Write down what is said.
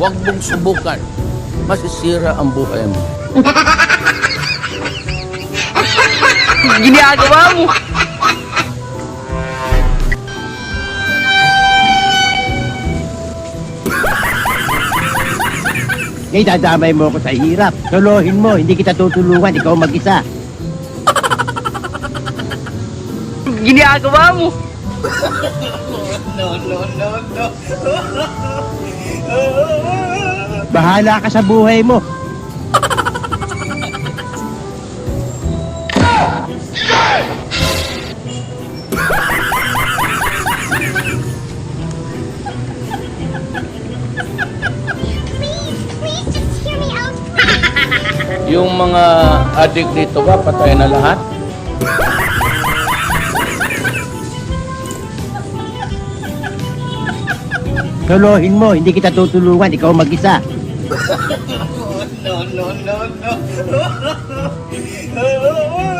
Huwag mong subukan. Masisira ang buhay mo. Ginagawa mo. Idadamay mo ako sa hirap. Solohin mo, hindi kita tutulungan, ikaw mag-isa. Ginagawa mo. Bahala ka sa buhay mo. Please just hear me out. Yung mga adik dito ba, patay na lahat? Solohin mo, hindi kita tutulungan, ikaw mag-isa. No.